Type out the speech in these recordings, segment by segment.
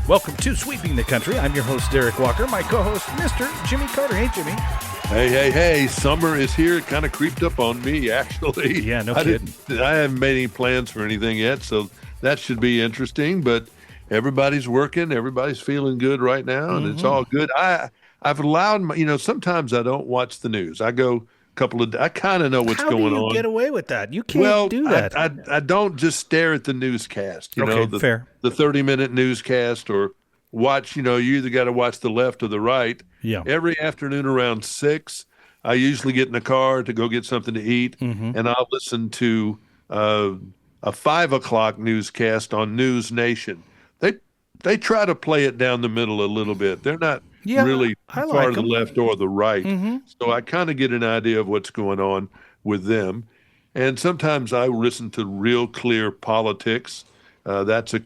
Welcome to Sweeping the Country. I'm your host, Derek Walker. My co-host, Mr. Jimmy Carter. Hey, Jimmy. Hey. Summer is here. It kind of creeped up on me, actually. Yeah, no kidding. I haven't made any plans for anything yet, so that should be interesting. But everybody's working. Everybody's feeling good right now, and it's all good. I've allowed, sometimes I don't watch the news. I go I kind of know what's going on. How do you get away with that? You can't do that. I don't just stare at the newscast. Fair. The 30-minute newscast, or watch, you either got to watch the left or the right. Yeah. Every afternoon around 6, I usually get in the car to go get something to eat, and I'll listen to a 5 o'clock newscast on News Nation. They try to play it down the middle a little bit. They're not really far to the left or the right. So I kind of get an idea of what's going on with them. And sometimes I listen to Real Clear Politics. That's a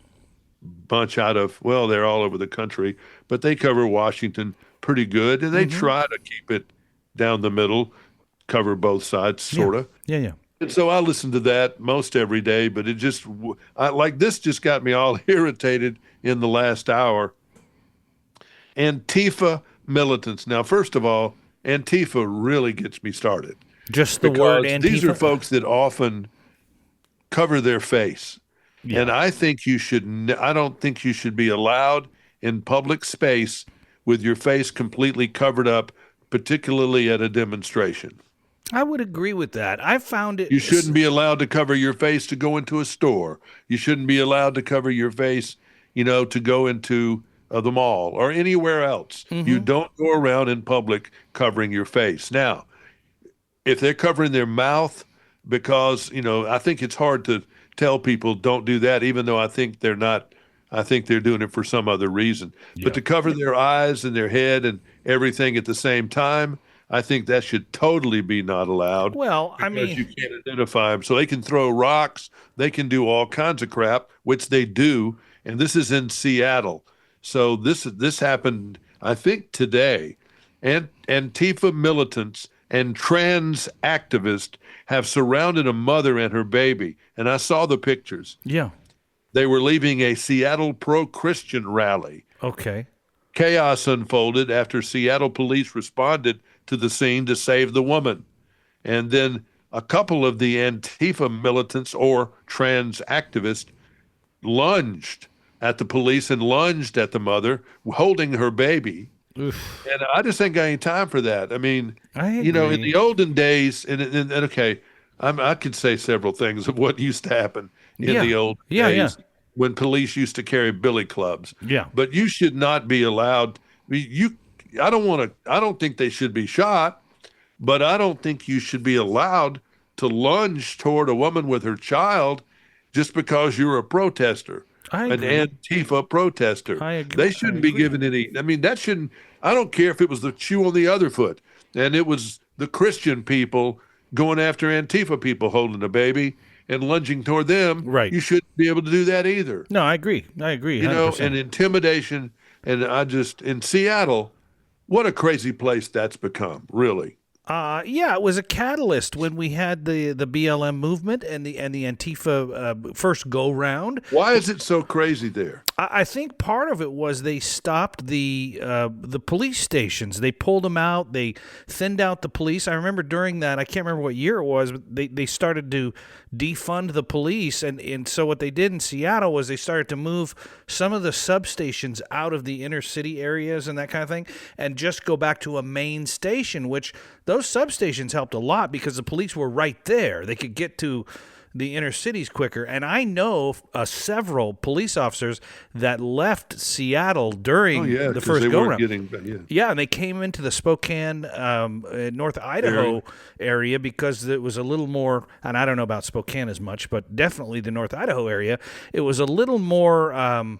bunch out of, they're all over the country, but they cover Washington pretty good. And they try to keep it down the middle, cover both sides, sort of. Yeah. And so I listen to that most every day, but this just got me all irritated in the last hour. Antifa militants. Now, first of all, Antifa really gets me started. Just the word Antifa? These are folks that often cover their face. Yeah. And I don't think you should be allowed in public space with your face completely covered up, particularly at a demonstration. I would agree with that. I found it. You shouldn't be allowed to cover your face to go into a store. You shouldn't be allowed to cover your face, to go into the mall or anywhere else. You don't go around in public covering your face. Now, if they're covering their mouth, because, I think it's hard to tell people don't do that, even though I think they're not. I think they're doing it for some other reason. Yeah. But to cover their eyes and their head and everything at the same time, I think that should totally be not allowed. Well, because you can't identify them. So they can throw rocks. They can do all kinds of crap, which they do. And this is in Seattle. So this happened, I think, today. And Antifa militants and trans activists have surrounded a mother and her baby. And I saw the pictures. Yeah. They were leaving a Seattle pro-Christian rally. Okay. Chaos unfolded after Seattle police responded to the scene to save the woman. And then a couple of the Antifa militants or trans activists lunged at the police and lunged at the mother holding her baby. Oof. And I just ain't got any time for that. I mean, in the olden days, I could say several things of what used to happen in the old days when police used to carry billy clubs. Yeah. But you should not be allowed. I don't think they should be shot, but I don't think you should be allowed to lunge toward a woman with her child just because you're a protester. An Antifa protester. I agree. They shouldn't be given any. I mean, that shouldn't. I don't care if it was the shoe on the other foot and it was the Christian people going after Antifa people holding a baby and lunging toward them. Right. You shouldn't be able to do that either. No, I agree. 100%. And intimidation. And in Seattle, what a crazy place that's become, really. It was a catalyst when we had the BLM movement and the Antifa first go round. Why is it so crazy there? I think part of it was they stopped the police stations. They pulled them out. They thinned out the police. I remember during that, I can't remember what year it was, but they started to defund the police. And so what they did in Seattle was they started to move some of the substations out of the inner city areas and that kind of thing and just go back to a main station, which those substations helped a lot because the police were right there. They could get to the inner cities quicker. And I know several police officers that left Seattle during the first go-round. And they came into the Spokane, North Idaho area because it was a little more, and I don't know about Spokane as much, but definitely the North Idaho area, it was a little more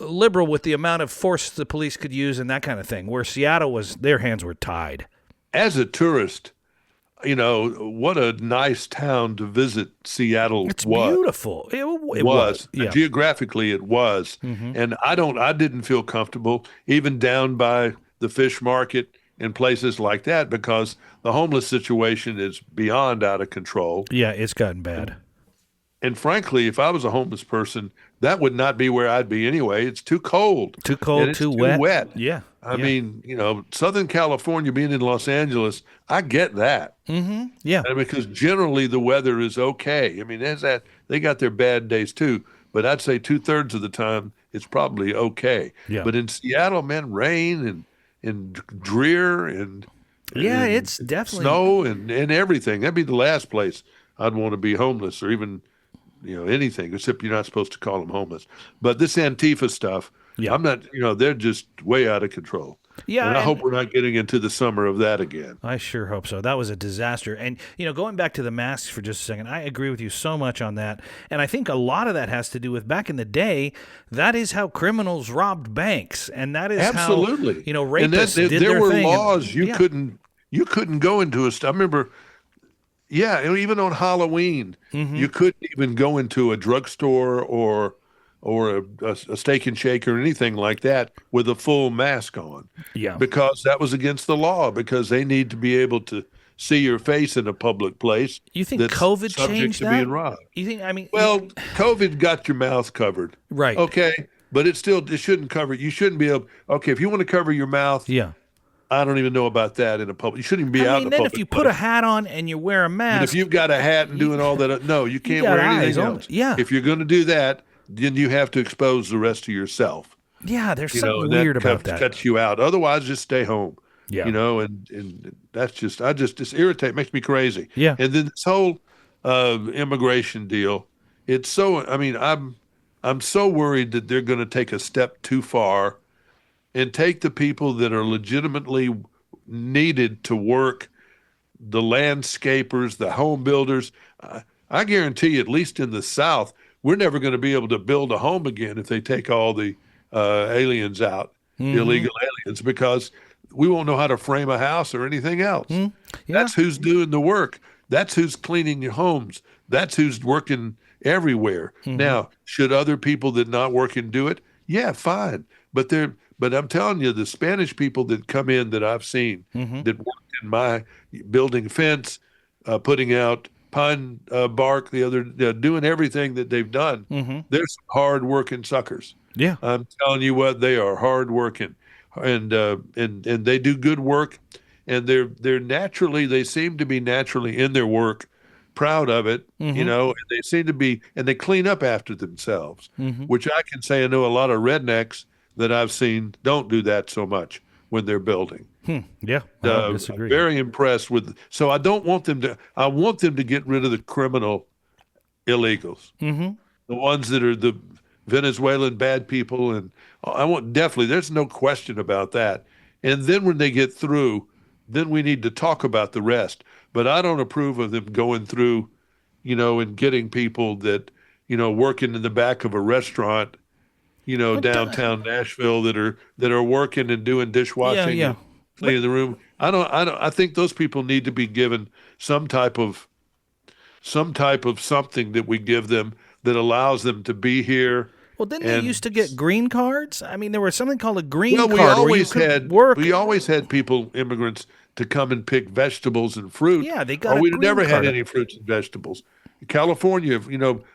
liberal with the amount of force the police could use and that kind of thing, where Seattle their hands were tied. As a tourist, what a nice town to visit Seattle was. It's beautiful. It was. Yeah. Geographically, it was. And I didn't feel comfortable even down by the fish market and places like that because the homeless situation is beyond out of control. Yeah, it's gotten bad. And frankly, if I was a homeless person, that would not be where I'd be anyway. It's too cold Too and cold, it's too too wet. wet. Yeah. I Yeah. mean, Southern California being in Los Angeles, I get that. Yeah. And because generally the weather is okay. I mean, there's that they got their bad days too, but I'd say 2/3 of the time it's probably okay. Yeah. But in Seattle, man, rain and drear Yeah, and it's definitely. snow and everything. That'd be the last place I'd want to be homeless or even anything, except you're not supposed to call them homeless. But this Antifa stuff, Yeah. I'm not, they're just way out of control. Yeah, And I and hope we're not getting into the summer of that again. I sure hope so. That was a disaster. And, going back to the masks for just a second, I agree with you so much on that. And I think a lot of that has to do with back in the day, that is how criminals robbed banks. And that is Absolutely. how, And rapists did there their were thing. laws Yeah. you couldn't go into I remember, yeah, even on Halloween, Mm-hmm. you couldn't even go into a drugstore or a steak and shake or anything like that with a full mask on Yeah. because that was against the law because they need to be able to see your face in a public place You think that's COVID subject changed to that? being robbed. You think, Well, COVID got your mouth covered. right. Okay, but it shouldn't cover. You shouldn't be able. Okay, if you want to cover your mouth, Yeah. I don't even know about that in a public. You shouldn't even be out in a then public if you place. put a hat on and you wear a But mask, if you've got a hat and doing all that, no, you can't got wear eyes anything on else. it. Yeah. If you're going to do that, then you have to expose the rest of yourself. yeah, there's You know, something and weird that about that. cuts you out. Otherwise, just stay home. Yeah. And that's just irritate makes me crazy. Yeah. And then this whole immigration deal, it's so. I mean, I'm so worried that they're going to take a step too far and take the people that are legitimately needed to work, the landscapers, the home builders. I guarantee you, at least in the South, we're never going to be able to build a home again if they take all the aliens out, the illegal aliens, because we won't know how to frame a house or anything else. Yeah. That's who's doing the work. That's who's cleaning your homes. That's who's working everywhere. Now, should other people that not working do it? Yeah, fine. But I'm telling you, the Spanish people that come in that I've seen that worked in my building fence, putting out pine bark, doing everything that they've done. They're some hard-working suckers. Yeah. I'm telling you what, they are hard-working, and they do good work, and they seem to be naturally in their work, proud of it, and they seem to be, and they clean up after themselves, which I can say I know a lot of rednecks that I've seen don't do that so much when they're building. Yeah. I don't disagree. Very impressed with. So I don't want them to. I want them to get rid of the criminal illegals, the ones that are the Venezuelan bad people, and I want definitely. There's no question about that. And then when they get through, then we need to talk about the rest. But I don't approve of them going through, and getting people that, working in the back of a restaurant, downtown Nashville that are working and doing dishwashing Yeah. and cleaning the room. I think those people need to be given some type of something that we give them that allows them to be here. Well, didn't they used to get green cards? I mean, there was something called a green Well, card where you could work. we always had immigrants to come and pick vegetables and fruit. Yeah, they got or a we green never had card. any fruits and vegetables. California,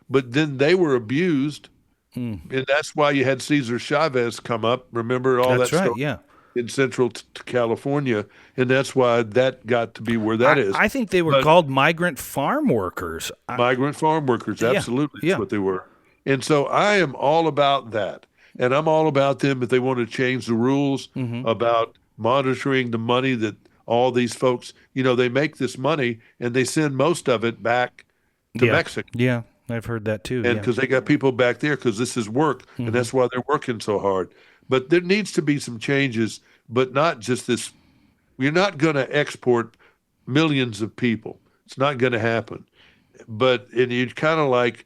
but then they were abused. And that's why you had Cesar Chavez come up. Remember all That's that right. stuff Yeah. in central to California, and that's why that got to be where that is. I think they were But- called migrant farm workers. Migrant farm workers, absolutely, yeah. that's what they were. And so I am all about that, and I'm all about them if they want to change the rules about monitoring the money that all these folks, they make this money and they send most of it back to Mexico. Yeah, I've heard that too. And Yeah. because they got people back there because this is work, and that's why they're working so hard. But there needs to be some changes, but not just this. You're not going to export millions of people. It's not going to happen. And you kind of like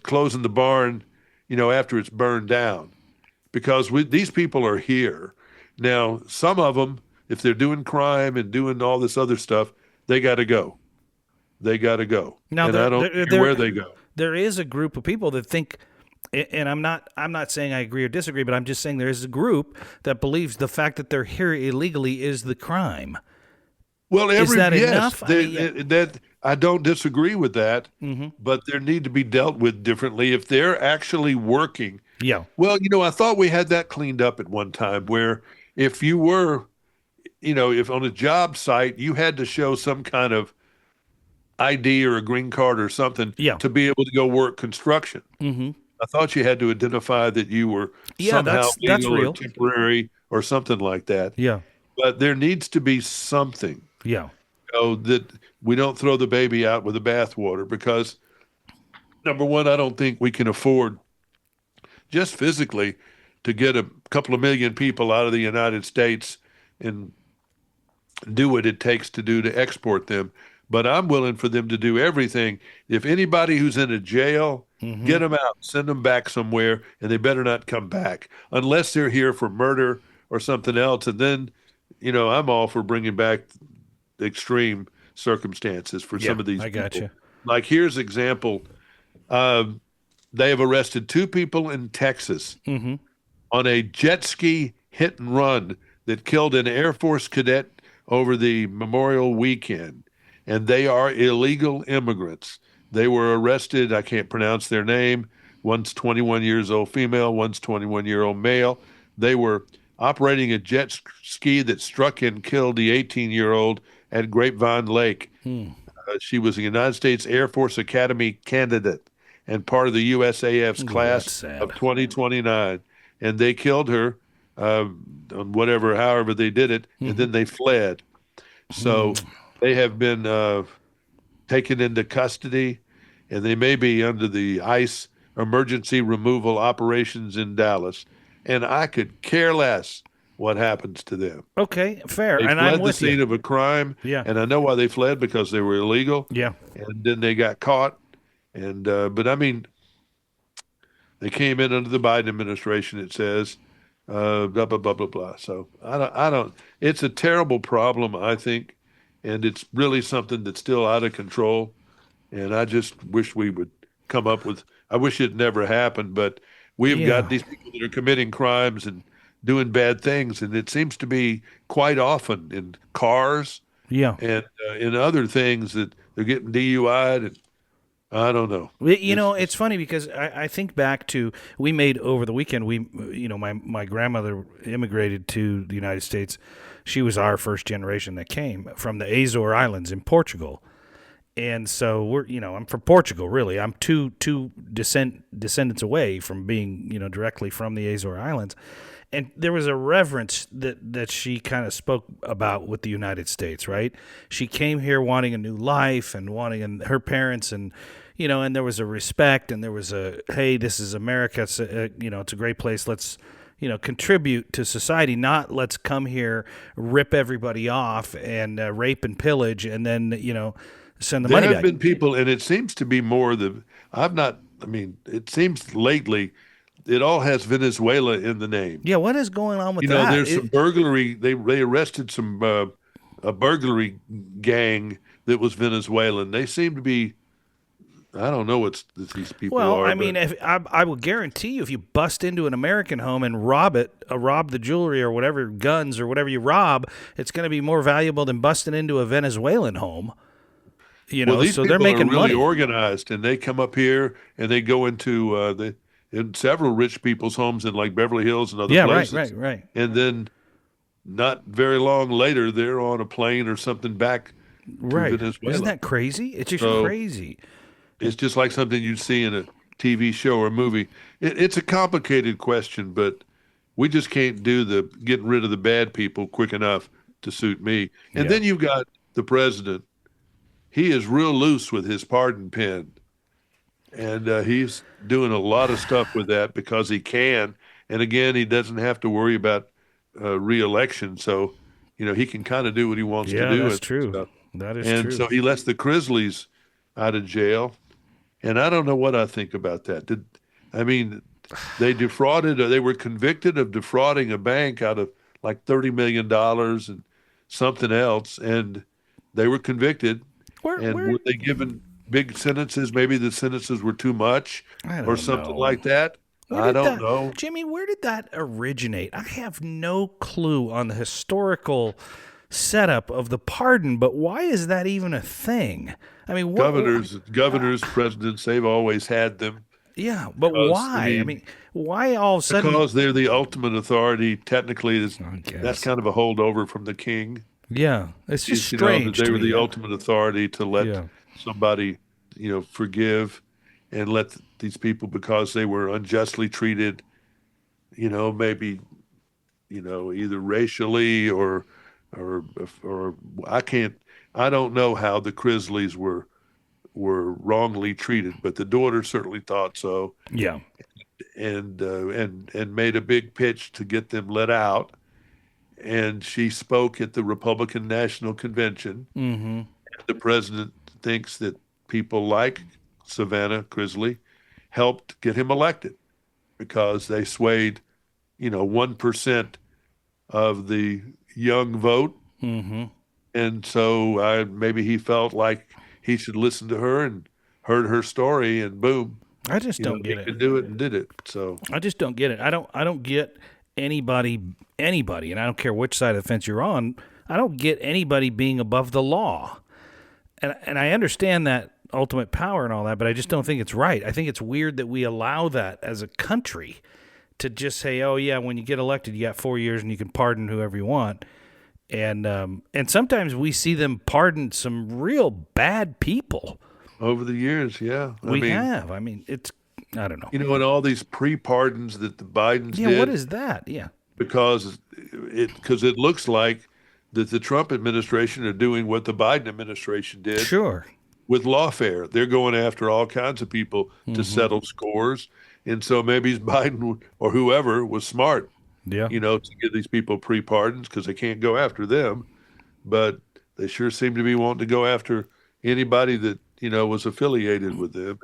closing the barn, after it's burned down, because these people are here. Now, some of them, if they're doing crime and doing all this other stuff, they got to go. They got to go. Now, and I don't care where they go. There is a group of people that think, and I'm not saying I agree or disagree, but I'm just saying there is a group that believes the fact that they're here illegally is the crime. Well, Is that yes, enough? I mean, I don't disagree with that, Mm-hmm. but they need to be dealt with differently if they're actually working. Yeah. Well, I thought we had that cleaned up at one time where if you were, if on a job site you had to show some kind of ID or a green card or something Yeah. to be able to go work construction. Mm-hmm. I thought you had to identify that you were Yeah, somehow that's legal or real. temporary or something like that. Yeah. But there needs to be something, Yeah. that we don't throw the baby out with the bathwater because number one, I don't think we can afford just physically to get a couple of million people out of the United States and do what it takes to do to export them. But I'm willing for them to do everything. If anybody who's in a jail, Mm-hmm. get them out, send them back somewhere, and they better not come back unless they're here for murder or something else. And then, I'm all for bringing back extreme circumstances for Yeah, some of these I got people. you. Like here's example. They have arrested two people in Texas Mm-hmm. on a jet ski hit and run that killed an Air Force cadet over the Memorial weekend. And they are illegal immigrants. They were arrested. I can't pronounce their name. One's 21 years old female, one's 21-year-old male. They were operating a jet ski that struck and killed the 18-year-old at Grapevine Lake. Hmm. She was a United States Air Force Academy candidate and part of the USAF's Ooh, that's class sad. of 2029. And they killed her on however they did it, and Mm-hmm. then they fled. So they have been taken into custody, and they may be under the ICE emergency removal operations in Dallas. And I could care less what happens to them. Okay, fair. They And I'm fled the with you. scene of a crime, Yeah. and I know why they fled because they were illegal, Yeah. and then they got caught. And but I mean, they came in under the Biden administration. It says, blah blah blah blah blah. So I don't. It's a terrible problem, I think, and it's really something that's still out of control. And I just wish we would come up with. I wish it never happened, but we've got Yeah. these people that are committing crimes and doing bad things, and it seems to be quite often in cars Yeah. and in other things that they're getting DUI'd, and I don't know. It's funny because I think back to we made over the weekend. My grandmother immigrated to the United States. She was our first generation that came from the Azore Islands in Portugal, and so I'm from Portugal. Really, I'm two descendants away from being directly from the Azore Islands. And there was a reverence that she kind of spoke about with the United States, right? She came here wanting a new life and and her parents and and there was a respect and there was a, hey, this is America. It's it's a great place. Let's contribute to society, not let's come here, rip everybody off and rape and pillage and then send the There money have back. been people, and it seems to be more the. I've not. I mean, it seems lately, it all has Venezuela in the name. Yeah, what is going on with that? There's some burglary. They arrested some a burglary gang that was Venezuelan. They seem to be. I don't know what these people Well, are, I but mean, if I will guarantee you, if you bust into an American home and rob it, rob the jewelry or whatever, guns or whatever you rob, it's going to be more valuable than busting into a Venezuelan home. well, these So they're people are making really money. organized, and they come up here and they go into in several rich people's homes in like Beverly Hills and other Yeah, places, right. and then not very long later, they're on a plane or something back to Right. Isn't Venezuela. that crazy? It's just So crazy. it's just like something you'd see in a TV show or movie. It's a complicated question, but we just can't do the getting rid of the bad people quick enough to suit me. And Yeah. then you've got the president. He is real loose with his pardon pen, and he's doing a lot of stuff with that because he can. And again, he doesn't have to worry about reelection, so he can kind of do what he wants to Yeah, do that's and true. stuff. That is And true. so he lets the Grizzlies out of jail, and I don't know what I think about that. I mean, they defrauded, or they were convicted of defrauding a bank out of like $30 million and something else, and they were convicted. And Where were they given big sentences? Maybe the sentences were too much I or don't something know. like that. Where I did don't that, know. Jimmy, where did that originate? I have no clue on the historical setup of the pardon, but why is that even a thing? I mean, Governors, presidents, they've always had them yeah, but because, I why? I mean, mean, why all of a sudden? because they're the ultimate authority. Technically, I that's guess. kind of a holdover from the king. Yeah, it's just That strange they to were the me. ultimate authority to let Yeah. somebody, forgive and let these people because they were unjustly treated, maybe, either racially or or I can't, I don't know how the Grizzlies were wrongly treated, but the daughter certainly thought so, Yeah. and made a big pitch to get them let out. And she spoke at the Republican National Convention. Mm-hmm. The president thinks that people like Savannah Grizzly helped get him elected because they swayed, 1% of the young vote. Mm-hmm. And so maybe he felt like he should listen to her and heard her story, and boom, I just don't he get it. could do it and did it. So I just don't get it. I don't get anybody, and I don't care which side of the fence you're on. I don't get anybody being above the law. And I understand that ultimate power and all that, but I just don't think it's right. I think it's weird that we allow that as a country to just say, "Oh yeah, when you get elected, you got 4 years and you can pardon whoever you want." And sometimes we see them pardon some real bad people. over the years, yeah. We have. I mean, it's I don't know. And all these pre-pardons that the Bidens Yeah, what did is that? Yeah, because it looks like that the Trump administration are doing what the Biden administration did sure. with lawfare. They're going after all kinds of people to settle scores. And so maybe Biden or whoever was smart, Yeah. to give these people pre-pardons because they can't go after them. But they sure seem to be wanting to go after anybody that, was affiliated with them.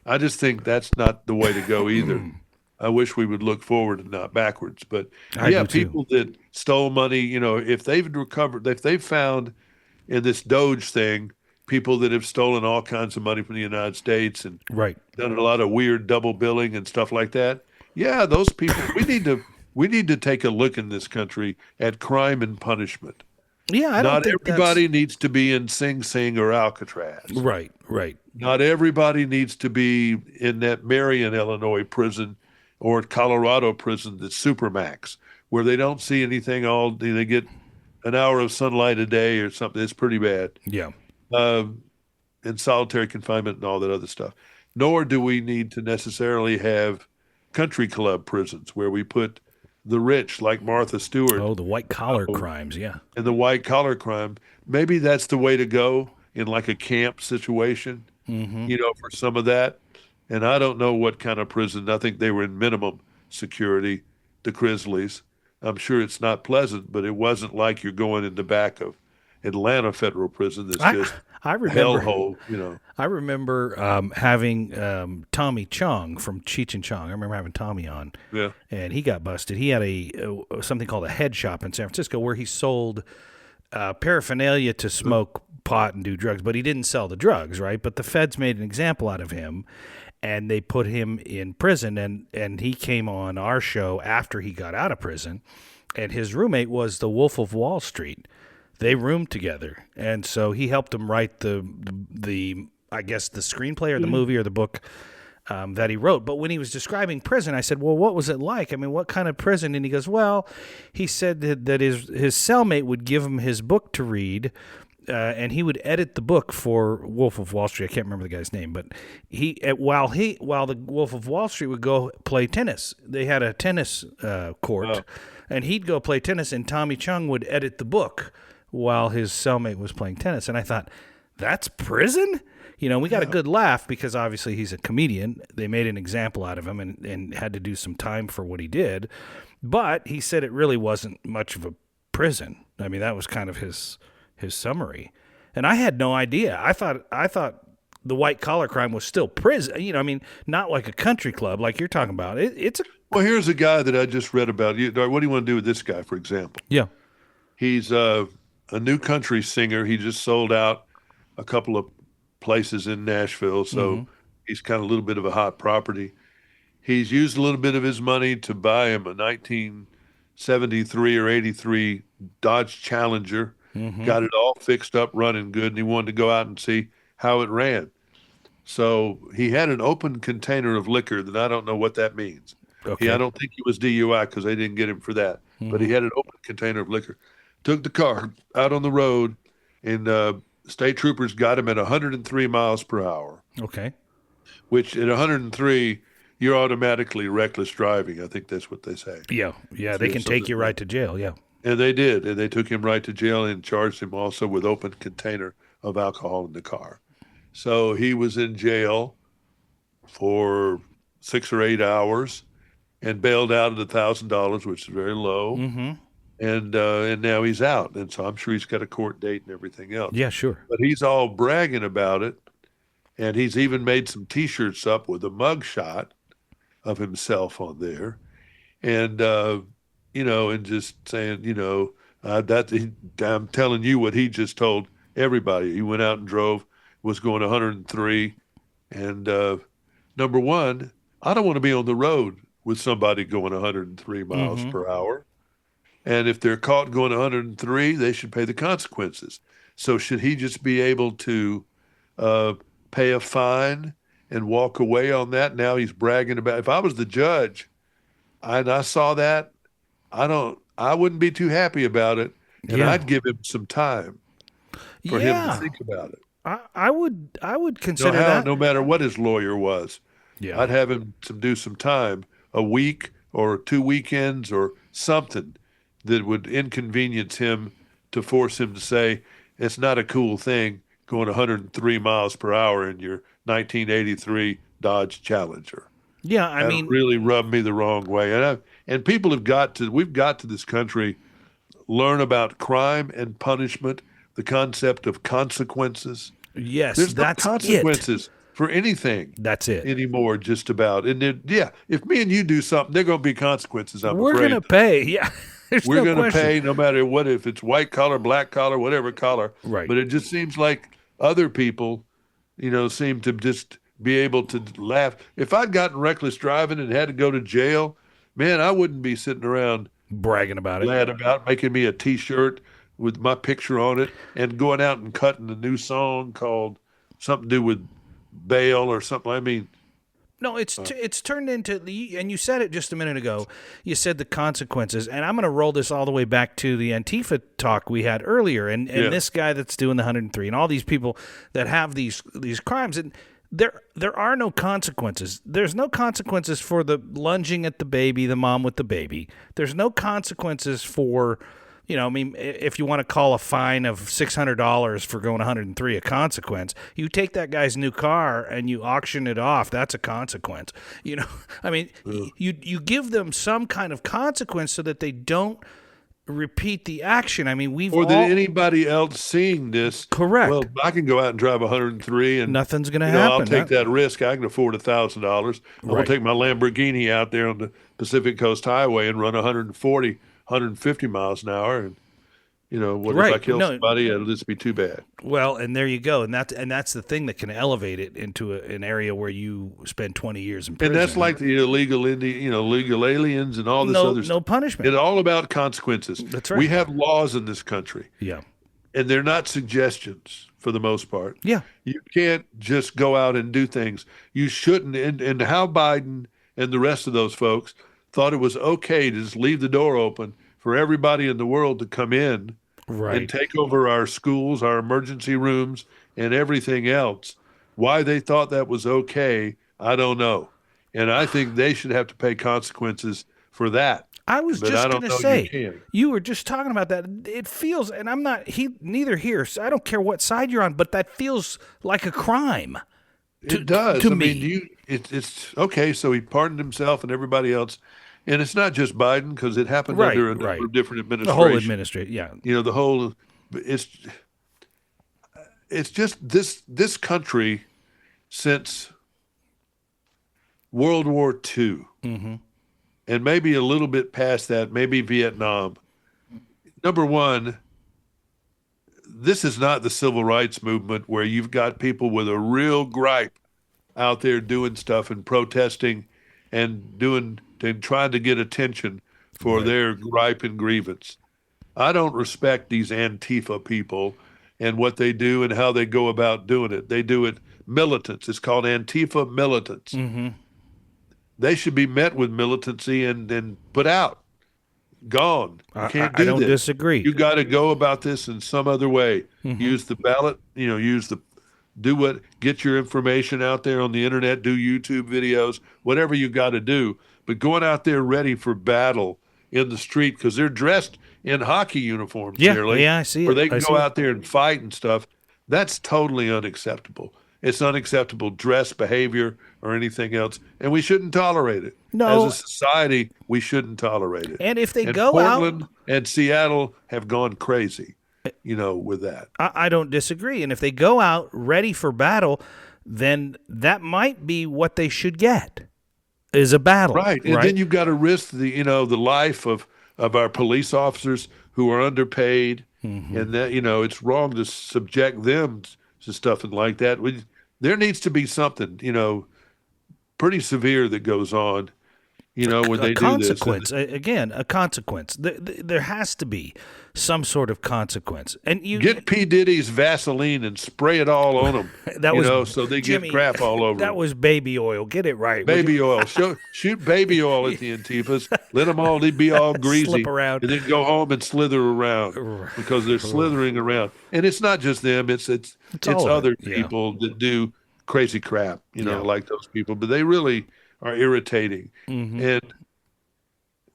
I just think that's not the way to go either. I wish we would look forward and not backwards. But I yeah, do too. people that stole money, if they've found in this Doge thing, people that have stolen all kinds of money from the United States and Right. done a lot of weird double billing and stuff like that. Yeah, those people, we need to take a look in this country at crime and punishment. Yeah, I don't Not think everybody needs to be in Sing Sing or Alcatraz. that's right. Right. Not everybody needs to be in that Marion, Illinois prison or Colorado prison that's Supermax, where they don't see anything they get an hour of sunlight a day or something. It's pretty bad. Yeah. And solitary confinement and all that other stuff. Nor do we need to necessarily have country club prisons where we put the rich like Martha Stewart Oh, the white collar crimes. Yeah. and the white collar crime. Maybe that's the way to go in like a camp situation, for some of that. And I don't know what kind of prison. I think they were in minimum security, the Grizzlies. I'm sure it's not pleasant, but it wasn't like you're going in the back of Atlanta Federal Prison that's I just I a remember hellhole. I remember having Tommy Chong from Cheech and Chong. I remember having Tommy on, Yeah. and he got busted. He had something called a head shop in San Francisco where he sold paraphernalia to smoke pot and do drugs, but he didn't sell the drugs, right? But the feds made an example out of him, and they put him in prison. And he came on our show after he got out of prison, and his roommate was the Wolf of Wall Street. They roomed together, and so he helped him write the I guess the screenplay or the movie or the book that he wrote. But when he was describing prison, I said, "Well, what was it like? I mean, what kind of prison?" And he goes, "Well," he said that his cellmate would give him his book to read. And he would edit the book for Wolf of Wall Street. I can't remember the guy's name, but while the Wolf of Wall Street would go play tennis, they had a tennis court, Oh. and he'd go play tennis, and Tommy Chung would edit the book while his cellmate was playing tennis. And I thought, that's prison? We got a good laugh because obviously he's a comedian. They made an example out of him and had to do some time for what he did. But he said it really wasn't much of a prison. I mean, that was kind of his summary. And I had no idea. I thought the white collar crime was still prison. I mean, not like a country club like you're talking about. Well, here's a guy that I just read about. What do you want to do with this guy, for example? Yeah. He's a new country singer. He just sold out a couple of places in Nashville, so he's kind of a little bit of a hot property. He's used a little bit of his money to buy him a '73 or '83 Dodge Challenger, Mm-hmm. got it all fixed up, running good, and he wanted to go out and see how it ran. So he had an open container of liquor that I don't know what that means. I Okay. don't think he was DUI because they didn't get him for that. But Mm-hmm. he had an open container of liquor. Took the car out on the road, and state troopers got him at 103 miles per hour, Okay. which at 103, you're automatically reckless driving. I think that's what they say. Yeah. Yeah. They So, can so take you that, right to jail. Yeah. and they did. And they took him right to jail and charged him also with open container of alcohol in the car. So he was in jail for 6 or 8 hours and bailed out at $1,000, which is very low. Mm-hmm. And now he's out, and so I'm sure he's got a court date and everything else. Yeah. Sure. But he's all bragging about it, and he's even made some T-shirts up with a mug shot of himself on there, and and just saying, I'm telling you what he just told everybody. He went out and drove, was going 103, and number one, I don't want to be on the road with somebody going 103 miles Mm-hmm. per hour. And if they're caught going 103, they should pay the consequences. So should he just be able to uh, pay a fine and walk away on that? Now he's bragging about. If I was the judge and I saw that, I wouldn't be too happy about it, and Yeah. I'd give him some time for him to Yeah. think about it. I would consider that. No matter what his lawyer was, Yeah. I'd have him do some time, a week or 2 weekends or something that would inconvenience him to force him to say, it's not a cool thing going 103 miles per hour in your 1983 Dodge Challenger. Yeah. I That mean, really rubbed me the wrong way. And people we've got to this country learn about crime and punishment, the concept of consequences. yes, There's no that's it. consequences for anything That's it. anymore, just about. And yeah, if me and you do something, there are going to be consequences, I'm We're afraid. gonna pay. Yeah. There's We're no going to question. pay no matter what, if it's white collar, black collar, whatever collar. Right. But it just seems like other people, seem to just be able to laugh. If I'd gotten reckless driving and had to go to jail, man, I wouldn't be sitting around Bragging about it. glad about making me a T-shirt with my picture on it and going out and cutting a new song called something to do with bail or something. I mean, No, it's turned into and you said it just a minute ago. You said the consequences, and I'm going to roll this all the way back to the Antifa talk we had earlier, and Yeah. this guy that's doing the 103, and all these people that have these crimes, and there are no consequences. There's no consequences for the lunging at the baby, the mom with the baby. There's no consequences for. I mean, if you want to call a fine of $600 for going 103 a consequence, you take that guy's new car and you auction it off. That's a consequence. I mean, you give them some kind of consequence so that they don't repeat the action. I mean, or that anybody else seeing this, Correct. well, I can go out and drive 103 and Nothing's going to I'll happen. take that risk. I can afford $1,000. I'm going Right. to take my Lamborghini out there on the Pacific Coast Highway and run 140, 150 miles an hour. And, what if I Right. kill No. somebody? It'll just be too bad. Well, and there you go, and that's the thing that can elevate it into an area where you spend 20 years in prison. And that's like the illegal legal aliens and all this no other stuff. no punishment. It's all about consequences. That's right. We have laws in this country, Yeah. and they're not suggestions for the most part. Yeah. You can't just go out and do things. You shouldn't. And how Biden and the rest of those folks thought it was okay to just leave the door open for everybody in the world to come in Right. and take over our schools, our emergency rooms, and everything else. Why they thought that was okay, I don't know. And I think they should have to pay consequences for that. I was But just I don't going to know say, you can. you were just talking about that. It feels, and I'm not, neither here, so I don't care what side you're on, but that feels like a crime. It does. to I me. mean, it's okay. So he pardoned himself and everybody else. And it's not just Biden, because it happened Right, under a number right. of different The administrations. whole administration, yeah. The whole, it's just this country since World War II, and maybe a little bit past that, maybe Vietnam. Number one, this is not the civil rights movement where you've got people with a real gripe out there doing stuff and protesting and trying to get attention for their gripe and grievance. I don't respect these Antifa people and what they do and how they go about doing it. They do it militants. It's called Antifa militants. Mm-hmm. They should be met with militancy and put out, gone. You can't I do don't this. disagree. You got to go about this in some other way. Mm-hmm. Use the ballot, get your information out there on the internet, do YouTube videos, whatever you got to do. But going out there ready for battle in the street because they're dressed in hockey uniforms, Yeah, nearly, yeah, I see where it. they I can see go it. out there and fight and stuff. That's totally unacceptable. It's unacceptable dress behavior or anything else, and we shouldn't tolerate it. As a No, society, we shouldn't tolerate it. and if they And go out, Portland and Seattle have gone crazy, with that. I don't disagree. And if they go out ready for battle, then that might be what they should get is a battle, Right. And then you've got to risk the life of our police officers who are underpaid. And that, it's wrong to subject them to stuff like that. There needs to be something, pretty severe that goes on, when a they do this. consequence. Again, a consequence. There has to be some sort of consequence. And you Get P. Diddy's Vaseline and spray it all on them, that was so they Jimmy, get crap all over that them. was baby oil. Get it right. would you? Baby oil. Shoot baby oil at the Antifas. Let them all be all greasy. Slip around. And then go home and slither around because they're slithering around. And it's not just them. It's all of other it, yeah. people that do crazy crap, like those people. But they really are irritating. And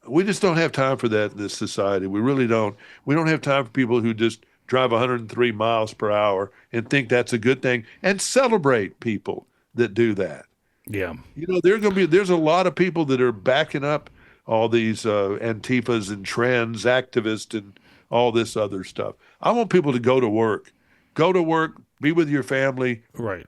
we just don't have time for that in this society. We really don't. We don't have time for people who just drive 103 miles per hour and think that's a good thing and celebrate people that do that. Yeah. There's a lot of people that are backing up all these Antifas and trans activists and all this other stuff. I want people to go to work, be with your family, Right.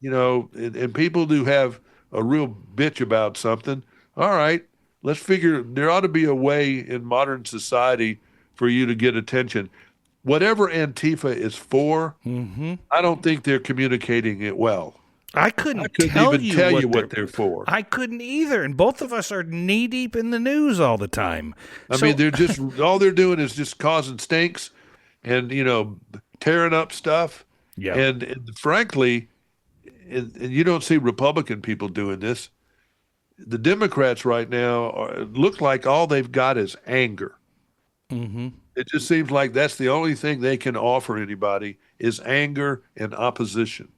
and people who have a real bitch about something. All right, let's figure, there ought to be a way in modern society for you to get attention. Whatever Antifa is for, I don't think they're communicating it well. I couldn't Even tell you they're what they're for. I couldn't either, and both of us are knee deep in the news all the time. I mean, they're just all they're doing is just causing stinks, and tearing up stuff. Yeah. And frankly, and you don't see Republican people doing this. The Democrats right now look like all they've got is anger. It just seems like that's the only thing they can offer anybody is anger and opposition.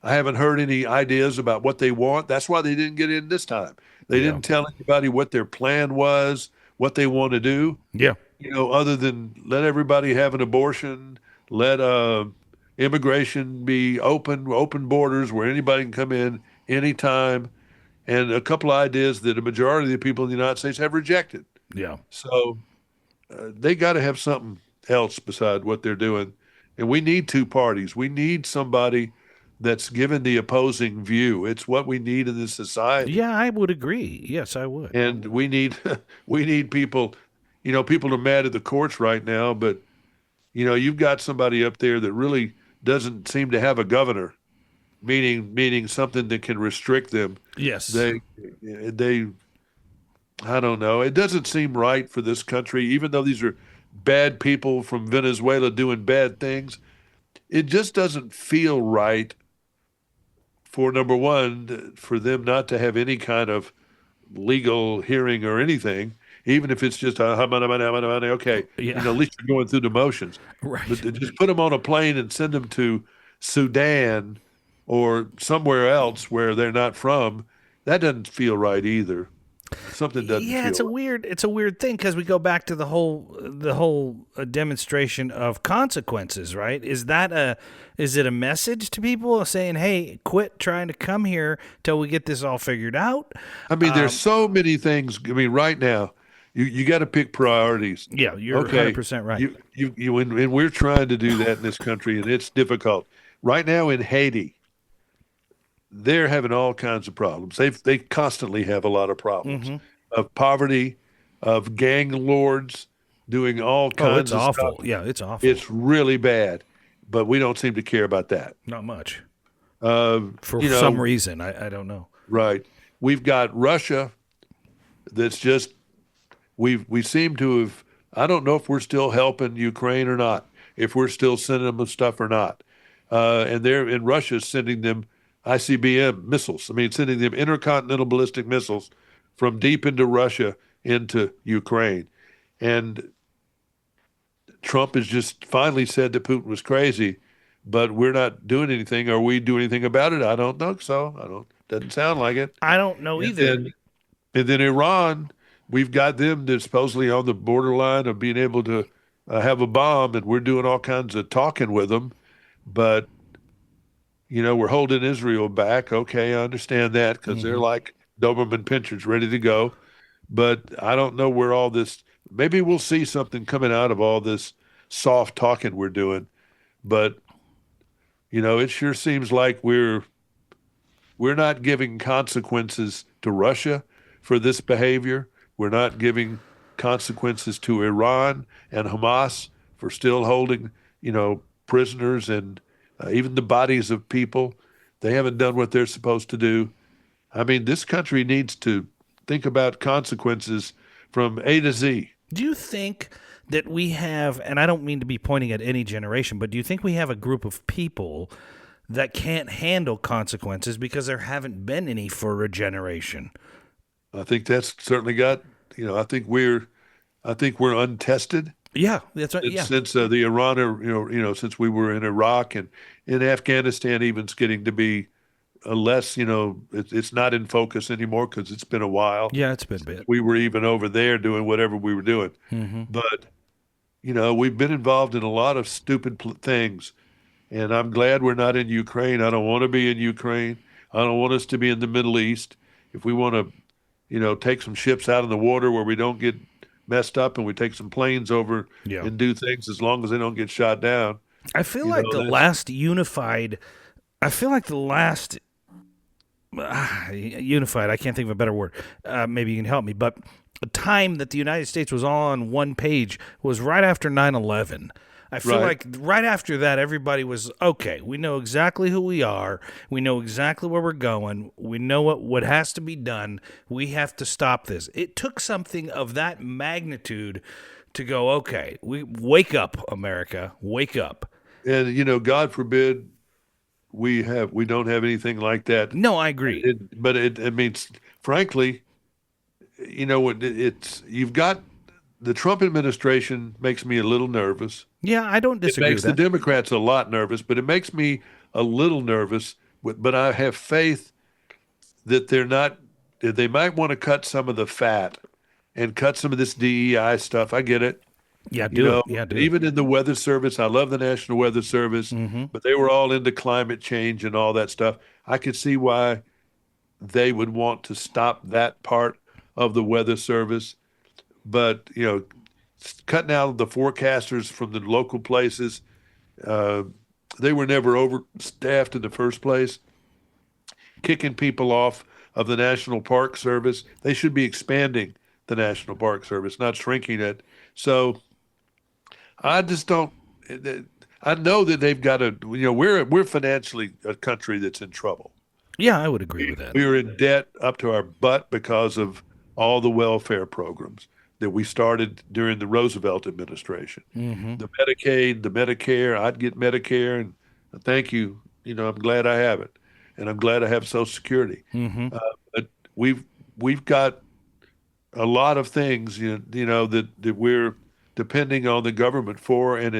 I haven't heard any ideas about what they want. That's why they didn't get in this time. They didn't tell anybody what their plan was, what they want to do. Yeah. Other than let everybody have an abortion, let immigration be open borders where anybody can come in anytime, and a couple of ideas that a majority of the people in the United States have rejected. Yeah. So they got to have something else beside what they're doing. And we need two parties. We need somebody that's given the opposing view. It's what we need in this society. Yeah, I would agree. Yes, I would. And we need people, people are mad at the courts right now, but you've got somebody up there that really doesn't seem to have a governor, meaning something that can restrict them. Yes. They I don't know. It doesn't seem right for this country, even though these are bad people from Venezuela doing bad things. It just doesn't feel right for, number one, for them not to have any kind of legal hearing or anything, even if it's just okay, Yeah. at least you're going through the motions. Right. But to just put them on a plane and send them to Sudan or somewhere else where they're not from, that doesn't feel right either. Something doesn't Yeah, feel it's a weird thing because we go back to the whole demonstration of consequences, right? Is it a message to people saying, "Hey, quit trying to come here till we get this all figured out"? I mean, there's so many things. I mean, right now, you got to pick priorities. Yeah, you're 100% right. And we're trying to do that in this country, and it's difficult. Right now in Haiti, they're having all kinds of problems. They constantly have a lot of problems of poverty, of gang lords doing all kinds it's of awful. stuff. Yeah, it's awful. It's really bad, but we don't seem to care about that. Not much. For Some reason. I don't know. Right. We've got Russia that's just we seem to have. I don't know if we're still helping Ukraine or not, if we're still sending them stuff or not. And they're in Russia sending them ICBM missiles. I mean, sending them intercontinental ballistic missiles from deep into Russia into Ukraine. And Trump has just finally said that Putin was crazy, but we're not doing anything. Are we doing anything about it? I don't know. So I don't. Doesn't sound like it. I don't know And either. then and then Iran, we've got them that's supposedly on the borderline of being able to have a bomb, and we're doing all kinds of talking with them. But we're holding Israel back. Okay, I understand that because they're Hmm. like Doberman pinchers ready to go. But I don't know where all this. Maybe we'll see something coming out of all this soft talking we're doing. But it sure seems like we're not giving consequences to Russia for this behavior. We're not giving consequences to Iran and Hamas for still holding, prisoners and even the bodies of people. They haven't done what they're supposed to do. I mean, this country needs to think about consequences from A to Z. Do you think that we have, and I don't mean to be pointing at any generation, but do you think we have a group of people that can't handle consequences because there haven't been any for a generation? I think that's certainly got, I think we're untested. Yeah, that's right. Since Yeah, since the Iran, since we were in Iraq and in Afghanistan, even's getting to be less, it's not in focus anymore because it's been a while. yeah, it's been a bit. We were even over there doing whatever we were doing. Hmm. But, we've been involved in a lot of stupid things. And I'm glad we're not in Ukraine. I don't want to be in Ukraine. I don't want us to be in the Middle East. If we want to, take some ships out in the water where we don't get messed up and we take some planes over Yeah. and do things as long as they don't get shot down, I feel like the that's last unified, I feel like the last unified, I can't think of a better word. Maybe you can help me. But the time that the United States was all on one page was right after 9/11. I feel right. like right after that, everybody was okay. We know exactly who we are. We know exactly where we're going. We know what has to be done. We have to stop this. It took something of that magnitude to go, okay, we wake up, America, wake up. And, God forbid we don't have anything like that. No, I agree. But it means, frankly, you've got the Trump administration makes me a little nervous. Yeah, I don't It disagree makes with the that. Democrats a lot nervous, but it makes me a little nervous. But I have faith that they might want to cut some of the fat and cut some of this DEI stuff. I get it. Yeah, You do it. know, Yeah, do it. even in the Weather Service, I love the National Weather Service, Hmm. but they were all into climate change and all that stuff. I could see why they would want to stop that part of the Weather Service. But, cutting out the forecasters from the local places, uh, they were never overstaffed in the first place. Kicking people off of the National Park Service, they should be expanding the National Park Service, not shrinking it. So I just don't. I know that they've got to. We're financially a country that's in trouble. Yeah, I would agree with that. We were in debt up to our butt because of all the welfare programs that we started during the Roosevelt administration. Hmm. The Medicaid, the Medicare. I'd get Medicare, and thank you. I'm glad I have it, and I'm glad I have Social Security. Hmm. Uh, but we've got a lot of things, that we're depending on the government for, and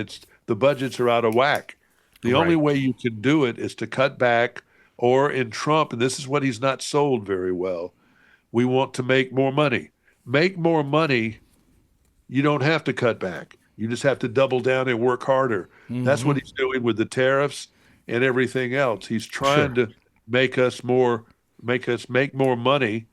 the budgets are out of whack. The only Right. way you can do it is to cut back, or in Trump, and this is what he's not sold very well. We want to make more money. Make more money. You don't have to cut back. You just have to double down and work harder. That's Hmm. what he's doing with the tariffs and everything else. He's trying Sure. to make us make more money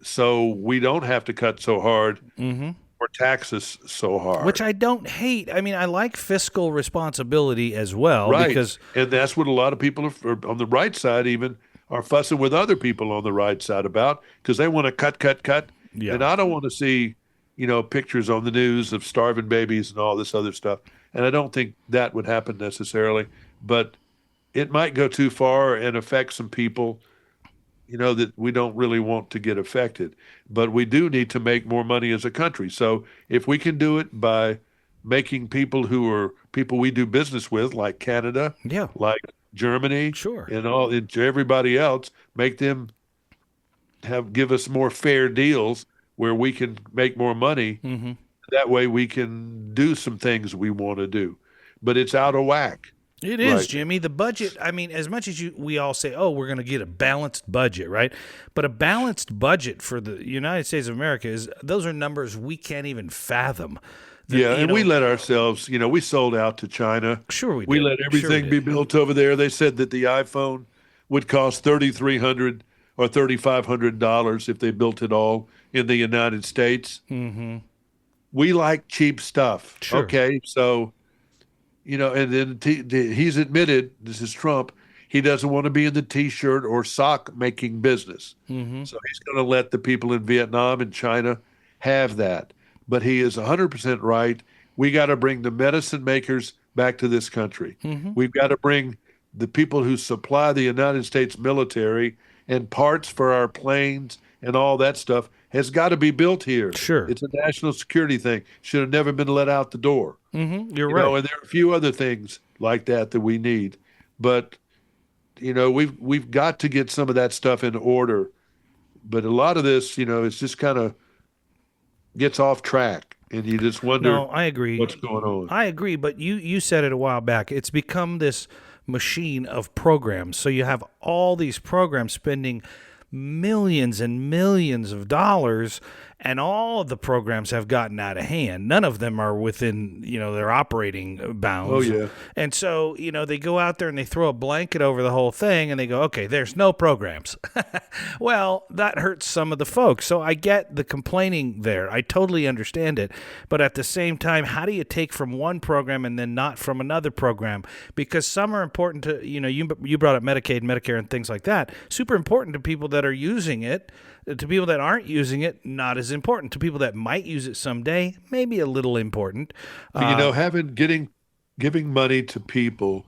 so we don't have to cut so hard Hmm. or tax us so Which hard. I don't hate. I mean, I like fiscal responsibility as well Right. because, And that's what a lot of people are on the right side even are fussing with other people on the right side about because they want to cut, cut, cut. yeah, And I don't want to see, pictures on the news of starving babies and all this other stuff. And I don't think that would happen necessarily, but it might go too far and affect some people. that we don't really want to get affected. But we do need to make more money as a country. So if we can do it by making people who are people we do business with, like Canada, Yeah, like Germany, sure. and to everybody else, make them give us more fair deals where we can make more money. Hmm. That way we can do some things we want to do. But it's out of whack It is, right now. Jimmy. The budget, I mean, as much as we all say, oh, we're going to get a balanced budget, right? But a balanced budget for the United States of America those are numbers we can't even fathom. Yeah, You and we know, let ourselves, we sold out to China. sure we We did. let Sure we everything be did. built over there. They said that the iPhone would cost $3,300 or $3,500 if they built it all in the United States. Hmm. We like cheap stuff. Sure. Okay, so and then he's admitted, this is Trump, he doesn't want to be in the t-shirt or sock making business. Hmm. So he's going to let the people in Vietnam and China have that. But he is 100% right. We got to bring the medicine makers back to this country. Hmm. We've got to bring the people who supply the United States military and parts for our planes and all that stuff has got to be built here. Sure. It's a national security thing. Should have never been let out the door. Hmm. You're right. And there are a few other things like that we need. But we've got to get some of that stuff in order. But a lot of this, it's just kind of gets off track, and you just wonder No, I agree. what's going on. I agree, but you said it a while back. It's become this machine of programs. So you have all these programs spending millions and millions of dollars, and all of the programs have gotten out of hand. None of them are within, their operating bounds. Oh, yeah. And so, they go out there and they throw a blanket over the whole thing and they go, okay, there's no programs. Well, that hurts some of the folks. So I get the complaining there. I totally understand it. But at the same time, how do you take from one program and then not from another program? Because some are important to, you brought up Medicaid, Medicare, and things like that. Super important to people that are using it. To people that aren't using it, not as important. To people that might use it someday, maybe a little important. Giving money to people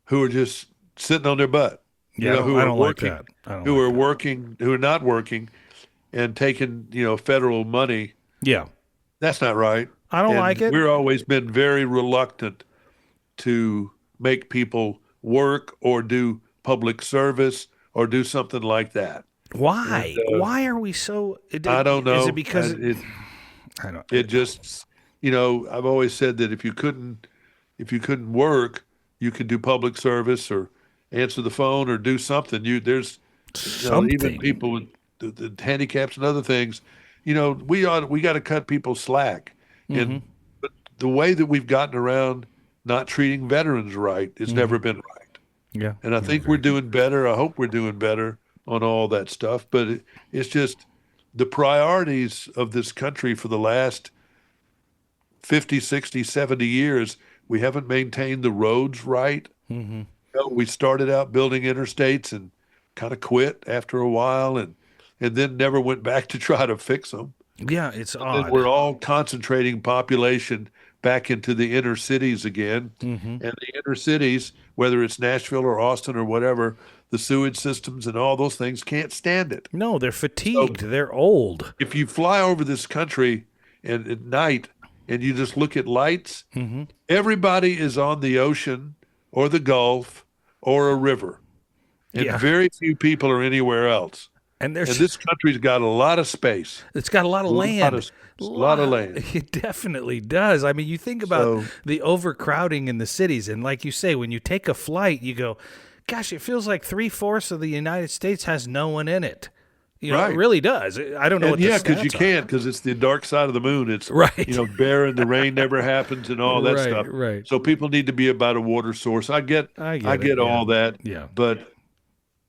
who are just sitting on their butt, Yeah, who I are don't like working, that. I don't who like are that. working, who are not working, and taking federal money. Yeah, That's not right. I don't And like it. we've always been very reluctant to make people work or do public service or do something like that. And Why? Why are we so? I don't Is know. it because I don't? It just, I've always said that if you couldn't work, you could do public service or answer the phone or do something. There's, even Something. people with the handicaps and other things, we got to cut people slack. Hmm. And but the way that we've gotten around not treating veterans right has Hmm. never been right. Yeah. And I Yeah, think we're very good. doing better. I hope we're doing better on all that stuff. But it's just the priorities of this country for the last 50, 60, 70 years, we haven't maintained the roads right. Hmm. We started out building interstates and kind of quit after a while and then never went back to try to fix them. Yeah, it's Then we're odd. all concentrating population back into the inner cities again. Hmm. And the inner cities, whether it's Nashville or Austin or whatever, the sewage systems and all those things can't stand it. No, they're So fatigued. They're old. if you fly over this country and at night and you just look at lights, Hmm. everybody is on the ocean or the Gulf or a river, and Yeah, very few people are anywhere else. and And there's this country's got a lot of space, it's got a lot of a lot of land. space, a lot of land. It definitely does. I mean, you think about So the overcrowding in the cities, and like you say, when you take a flight, you go, "Gosh, it feels like 3/4 of the United States has no one in it." It right. really does. I don't know And what the yeah, because you stats are. can't, because it's the dark side of the moon. It's, Right. barren, the rain never happens and all that Right, stuff. right. So people need to be about a water source. I get I get it. Yeah. all that. Yeah. But,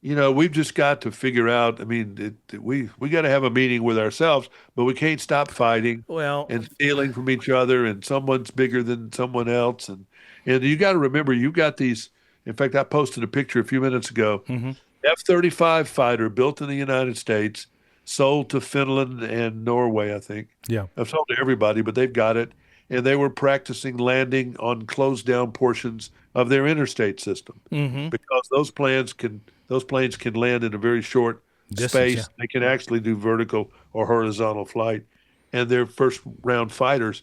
we've just got to figure out, I mean, we got to have a meeting with ourselves, but we can't stop fighting Well, and stealing from each other, and someone's bigger than someone else. And you got to remember, you've got these, in fact, I posted a picture a few minutes ago, hmm. F-35 fighter built in the United States, sold to Finland and Norway, I think. Yeah. I've sold to everybody, but they've got it. And they were practicing landing on closed down portions of their interstate system Hmm. because those planes can those planes can land in a very short Distance, yeah. space. They can actually do vertical or horizontal flight, and they're first round fighters.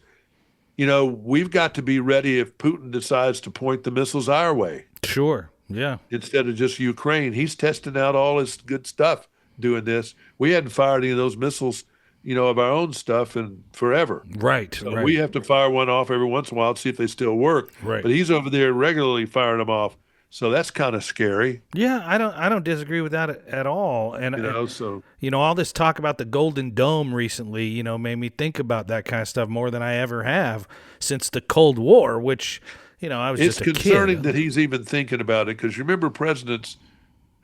We've got to be ready if Putin decides to point the missiles our way Sure. Yeah. instead of just Ukraine. He's testing out all his good stuff doing this. We hadn't fired any of those missiles, of our own stuff in forever. Right. So right. we have to fire one off every once in a while to see if they still work. Right. But he's over there regularly firing them off. So that's kind of scary. Yeah, I don't disagree with that at all. And So all this talk about the Golden Dome recently, made me think about that kind of stuff more than I ever have since the Cold War, which, I was it's just a concerning kid. that he's even thinking about it, because remember, presidents,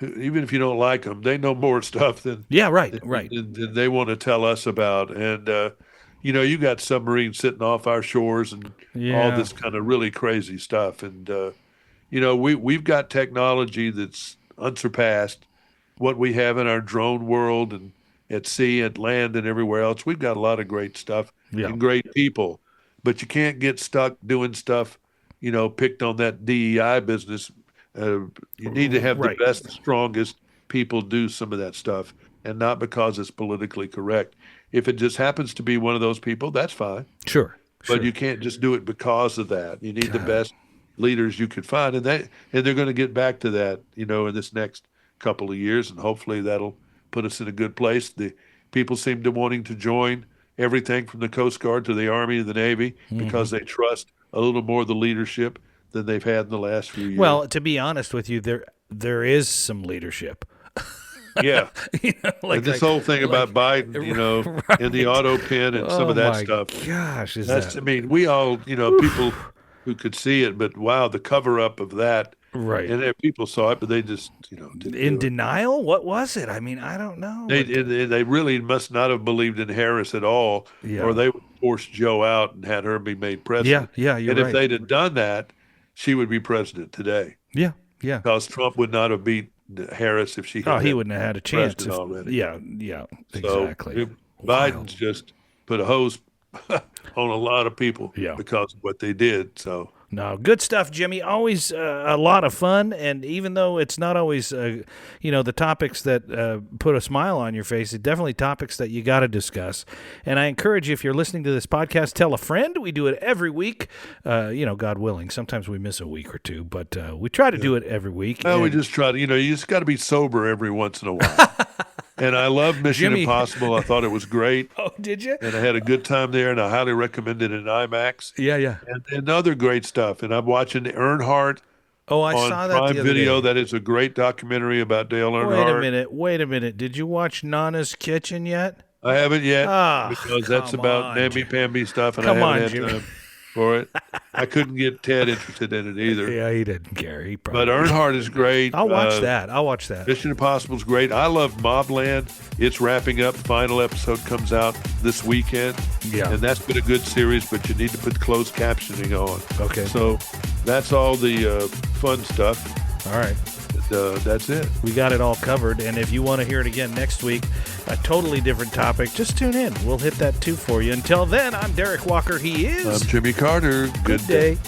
even if you don't like them, they know more stuff than Yeah, right. than they want to tell us about. And you got submarines sitting off our shores and all this kind of really crazy stuff. And we've got technology that's unsurpassed. What we have in our drone world and at sea, at land, and everywhere else, we've got a lot of great stuff and great people. But you can't get stuck doing stuff, picked on that DEI business. You need to have the best, strongest people do some of that stuff, and not because it's politically correct. If it just happens to be one of those people, that's fine. Sure. But you can't just do it because of that. You need the best leaders you could find, and they're going to get back to that, in this next couple of years, and hopefully that'll put us in a good place. The people seem to wanting to join everything from the Coast Guard to the Army to the Navy because they trust a little more of the leadership than they've had in the last few years. Well, to be honest with you, there is some leadership. Yeah. And this whole thing about Biden, and the auto pen and some of that stuff. Gosh, I mean, we all, people who could see it, but wow, the cover up of that. Right. And people saw it, but they just, didn't in do denial. What was it? I mean, I don't know. They really must not have believed in Harris at all, or they would force Joe out and had her be made president. Yeah, you're and right. if they'd have done that, she would be president today. Yeah. Because Trump would not have beat Harris if she had he wouldn't have had a chance already. Yeah, exactly. So Biden's just put a hose on a lot of people because of what they did. So no, good stuff, Jimmy. Always a lot of fun, and even though it's not always, the topics that put a smile on your face, it's definitely topics that you got to discuss. And I encourage you, if you're listening to this podcast, tell a friend. We do it every week, God willing. Sometimes we miss a week or two, but we try to do it every week. Well, we just try to, you just got to be sober every once in a while. And I love Mission Impossible. I thought it was great. Oh, did you? And I had a good time there, and I highly recommend it in IMAX. Yeah. And other great stuff. And I'm watching Earnhardt I on saw that Prime the other Video. day. That is a great documentary about Dale Earnhardt. Wait a minute. Did you watch Nana's Kitchen yet? I haven't yet because that's about namby-pamby stuff, and I haven't had time for it. I couldn't get Ted interested in it either. Yeah, he didn't care. But Earnhardt is great. I'll watch that. Mission Impossible is great. I love Mobland. It's wrapping up. Final episode comes out this weekend. Yeah. And that's been a good series, but you need to put closed captioning on. Okay. So that's all the fun stuff. All right. That's it. We got it all covered. And if you want to hear it again next week, a totally different topic, just tune in. We'll hit that too for you. Until then, I'm Derek Walker. He is. I'm Jimmy Carter. Good day.